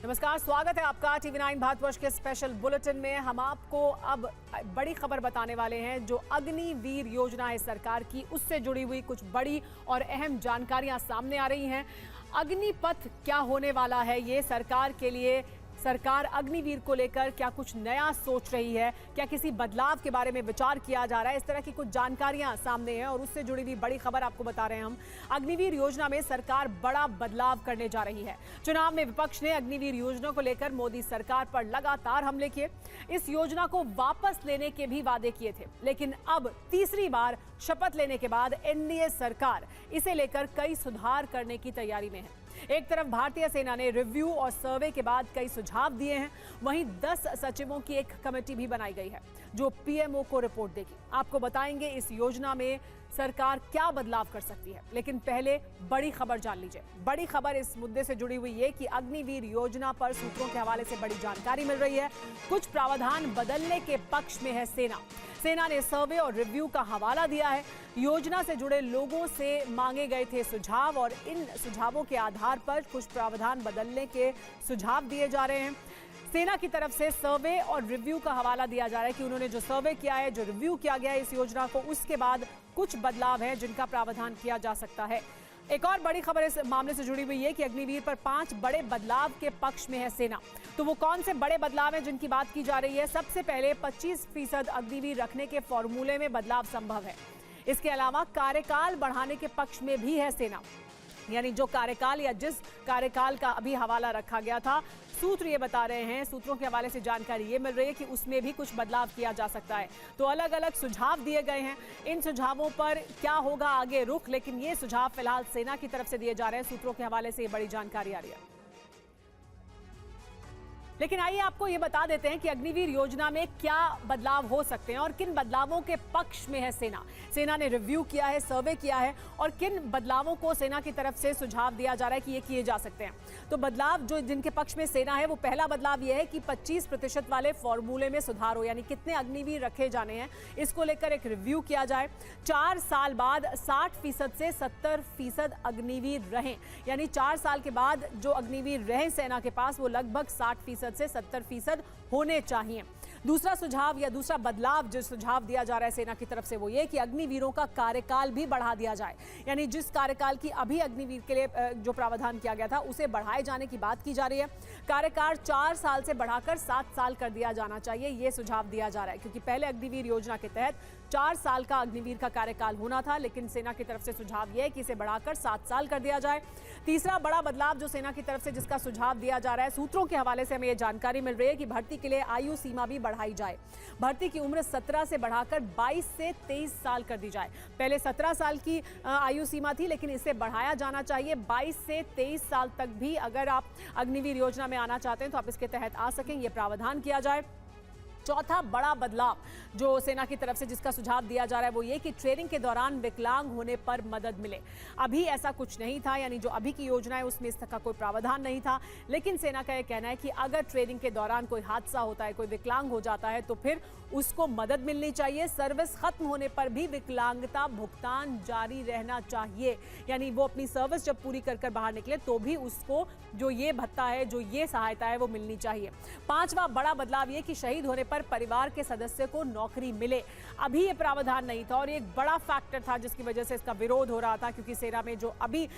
नमस्कार, स्वागत है आपका टीवी9 भारतवर्ष के स्पेशल बुलेटिन में। हम आपको अब बड़ी खबर बताने वाले हैं। जो अग्निवीर योजना है सरकार की, उससे जुड़ी हुई कुछ बड़ी और अहम जानकारियां सामने आ रही हैं। अग्निपथ क्या होने वाला है ये सरकार के लिए? सरकार अग्निवीर को लेकर क्या कुछ नया सोच रही है? क्या किसी बदलाव के बारे में विचार किया जा रहा है? इस तरह की कुछ जानकारियां सामने हैं और उससे जुड़ी हुई बड़ी खबर आपको बता रहे हैं हम। अग्निवीर योजना में सरकार बड़ा बदलाव करने जा रही है। चुनाव में विपक्ष ने अग्निवीर योजना को लेकर मोदी सरकार पर लगातार हमले किए। इस योजना को वापस लेने के भी वादे किए थे, लेकिन अब तीसरी बार शपथ लेने के बाद एनडीए सरकार इसे लेकर कई सुधार करने की तैयारी में है। एक तरफ भारतीय सेना ने रिव्यू और सर्वे के बाद कई सुझाव दिए हैं, वहीं 10 सचिवों की एक कमेटी भी बनाई गई है जो पीएमओ को रिपोर्ट देगी। आपको बताएंगे इस योजना में सरकार क्या बदलाव कर सकती है, लेकिन पहले बड़ी खबर जान लीजिए। बड़ी खबर इस मुद्दे से जुड़ी हुई है कि अग्निवीर योजना पर सूत्रों के हवाले से बड़ी जानकारी मिल रही है। कुछ प्रावधान बदलने के पक्ष में है सेना ने सर्वे और रिव्यू का हवाला दिया है। योजना से जुड़े लोगों से मांगे गए थे सुझाव और इन सुझावों के आधार पर कुछ प्रावधान बदलने के सुझाव दिए जा रहे हैं। सेना की तरफ से सर्वे और रिव्यू का हवाला दिया जा रहा है कि उन्होंने जो सर्वे किया है, जो रिव्यू किया गया है इस योजना को, उसके बाद कुछ बदलाव है जिनका प्रावधान किया जा सकता है। एक और बड़ी खबर इस मामले से जुड़ी हुई है कि अग्निवीर पर 5 बड़े बदलाव के पक्ष में है सेना। तो वो कौन से बड़े बदलाव हैं जिनकी बात की जा रही है? सबसे पहले 25% अग्निवीर रखने के फॉर्मूले में बदलाव संभव है। इसके अलावा कार्यकाल बढ़ाने के पक्ष में भी है सेना, यानी जो कार्यकाल या जिस कार्यकाल का अभी हवाला रखा गया था, सूत्र ये बता रहे हैं, सूत्रों के हवाले से जानकारी ये मिल रही है कि उसमें भी कुछ बदलाव किया जा सकता है। तो अलग अलग सुझाव दिए गए हैं। इन सुझावों पर क्या होगा आगे रुख, लेकिन ये सुझाव फिलहाल सेना की तरफ से दिए जा रहे हैं। सूत्रों के हवाले से ये बड़ी जानकारी आ रही है। लेकिन आइए आपको ये बता देते हैं कि अग्निवीर योजना में क्या बदलाव हो सकते हैं और किन बदलावों के पक्ष में है सेना ने रिव्यू किया है, सर्वे किया है और किन बदलावों को सेना की तरफ से सुझाव दिया जा रहा है कि ये किए जा सकते हैं। तो बदलाव जो जिनके पक्ष में सेना है, वो पहला बदलाव ये है कि 25% वाले फॉर्मूले में सुधार हो, यानी कितने अग्निवीर रखे जाने हैं, इसको लेकर एक रिव्यू किया जाए। 4 साल बाद 60% से 70% अग्निवीर रहें, यानी 4 साल के बाद जो अग्निवीर रहें सेना के पास, वो लगभग 60% से 70% होने चाहिए। दूसरा सुझाव या दूसरा बदलाव जो सुझाव दिया जा रहा है सेना की तरफ से, वो ये कि अग्निवीरों का कार्यकाल भी बढ़ा दिया जाए, यानी जिस कार्यकाल की अभी अग्निवीर के लिए जो प्रावधान किया गया था उसे बढ़ाए जाने की बात की जा रही है। कार्यकाल 4 साल से बढ़ाकर 7 साल कर दिया जाना चाहिए, ये सुझाव दिया जा रहा है, क्योंकि पहले अग्निवीर योजना के तहत 4 साल का अग्निवीर का कार्यकाल होना था, लेकिन सेना की तरफ से सुझाव यह है कि इसे बढ़ाकर 7 साल कर दिया जाए। तीसरा बड़ा बदलाव जो सेना की तरफ से जिसका सुझाव दिया जा रहा है, सूत्रों के हवाले से हमें यह जानकारी मिल रही है कि भर्ती के लिए आयु सीमा भी बढ़ाई जाए। भर्ती की उम्र 17 से बढ़ाकर 22 से 23 साल कर दी जाए। पहले 17 साल की आयु सीमा थी, लेकिन इसे बढ़ाया जाना चाहिए 22 से 23 साल तक भी। अगर आप अग्निवीर योजना में आना चाहते हैं तो आप इसके तहत आ सकें, यह प्रावधान किया जाए। चौथा बड़ा बदलाव जो सेना की तरफ से जिसका सुझाव दिया जा रहा है, वो ये कि ट्रेनिंग के दौरान विकलांग होने पर मदद मिले। अभी ऐसा कुछ नहीं था, यानी जो अभी की योजना है उसमें इस तरह का कोई प्रावधान नहीं था, लेकिन सेना का यह कहना है कि अगर ट्रेनिंग के दौरान कोई हादसा होता है, कोई विकलांग हो जाता है, तो फिर उसको मदद मिलनी चाहिए। सर्विस खत्म होने पर भी विकलांगता भुगतान जारी रहना चाहिए, यानी वो अपनी सर्विस जब पूरी कर बाहर निकले तो भी उसको जो ये भत्ता है, जो ये सहायता है, वो मिलनी चाहिए। 5वां बड़ा बदलाव ये कि शहीद होने पर परिवार के सदस्य को नौकरी मिले। अभी ये प्रावधान नहीं था और ये एक बड़ा फैक्टर था जिसकी वजह से इसका विरोध हो रहा था, क्योंकि सेना में जो अभी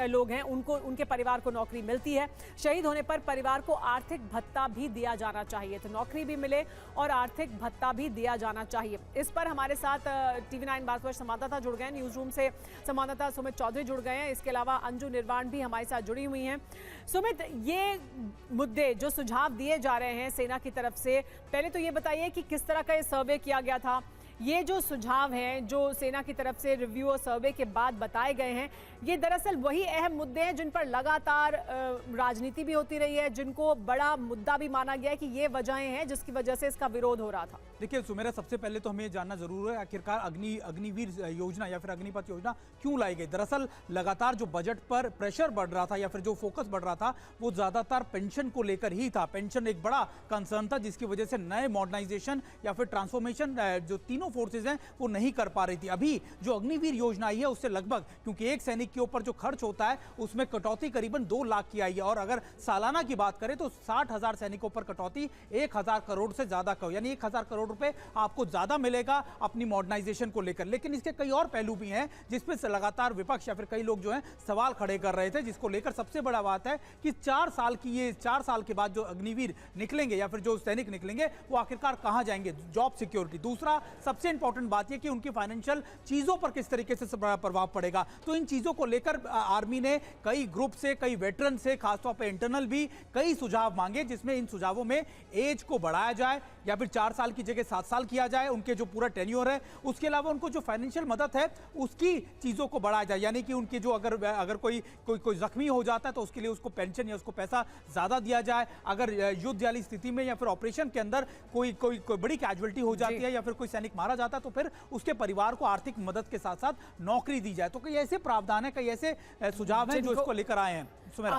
लोग हैं उनको, उनके परिवार को नौकरी मिलती है। शहीद होने पर परिवार को आर्थिक भत्ता भी दिया जाना चाहिए, तो नौकरी भी मिले और आर्थिक भत्ता भी दिया जाना चाहिए। इस पर हमारे साथ टीवी9 भारतवर्ष संवाददाता जुड़ गए, न्यूज रूम से संवाददाता सुमित चौधरी जुड़ गए हैं। इसके अलावा अंजू निर्वाण भी हमारे साथ जुड़ी हुई हैं। सुमित, ये मुद्दे जो सुझाव दिए जा रहे हैं सेना की तरफ से, पहले तो ये बताइए कि किस तरह का ये सर्वे किया गया था। ये जो सुझाव हैं जो सेना की तरफ से रिव्यू और सर्वे के बाद बताए गए हैं, ये दरअसल वही अहम मुद्दे हैं जिन पर लगातार राजनीति भी होती रही है, जिनको बड़ा मुद्दा भी माना गया है कि ये वजहें हैं जिसकी वजह से इसका विरोध हो रहा था। देखिए सुमेरा, सबसे पहले तो हमें ये जानना जरूर है आखिरकार अग्निवीर योजना या फिर अग्निपथ योजना क्यों लाई गई। दरअसल लगातार जो बजट पर प्रेशर बढ़ रहा था या फिर जो फोकस बढ़ रहा था, वो ज्यादातर पेंशन को लेकर ही था। पेंशन एक बड़ा कंसर्न था, जिसकी वजह से नए मॉडर्नाइजेशन या फिर ट्रांसफॉर्मेशन जो तीनों फोर्सेज हैं वो नहीं कर पा रही थी। अभी जो अग्निवीर योजना आई है उससे लगभग, क्योंकि एक सैनिक सैनिक के ऊपर जो खर्च होता है उसमें कटौती करीबन 2 लाख की आई है। और अगर सालाना की बात करें तो 60,000 सैनिकों पर कटौती 1,000 करोड़ से ज्यादा का, यानी 1,000 करोड़ रुपए आपको ज्यादा मिलेगा अपनी मॉडर्नाइजेशन को लेकर। लेकिन इसके कई और पहलू भी हैं जिसपे लगातार विपक्ष या फिर कई लोग जो हैं सवाल खड़े कर रहे थे, जिसको लेकर सबसे बड़ा बात है कि 4 साल के बाद जो अग्निवीर निकलेंगे या फिर जो सैनिक निकलेंगे वो आखिरकार कहां जाएंगे, जॉब सिक्योरिटी। दूसरा सबसे इंपॉर्टेंट बात यह कि उनकी फाइनेंशियल चीजों पर किस तरीके से प्रभाव पड़ेगा। तो इन चीजों को लेकर आर्मी ने कई ग्रुप से, कई वेटरन से, खासतौर पर इंटरनल भी कई सुझाव मांगे, जिसमें इन सुझावों में एज को बढ़ाया जाए या फिर 4 साल की जगह 7 साल किया जाए, उनके जो पूरा टेन्योर है। उसके अलावा उनको जो फाइनेंशियल मदद है उसकी चीजों को बढ़ाया जाए, यानी कि उनके जो अगर कोई जख्मी हो जाता है तो उसके लिए उसको पेंशन या उसको पैसा ज्यादा दिया जाए। अगर युद्ध वाली स्थिति में या फिर ऑपरेशन के अंदर कोई बड़ी कैजुअलिटी हो जाती है या फिर कोई सैनिक मारा जाता है तो फिर उसके परिवार को आर्थिक मदद के साथ साथ नौकरी दी जाए। तो कई ऐसे प्रावधान है, कई ऐसे सुझाव हैं जो इसको लेकर आए हैं। सुमेरा।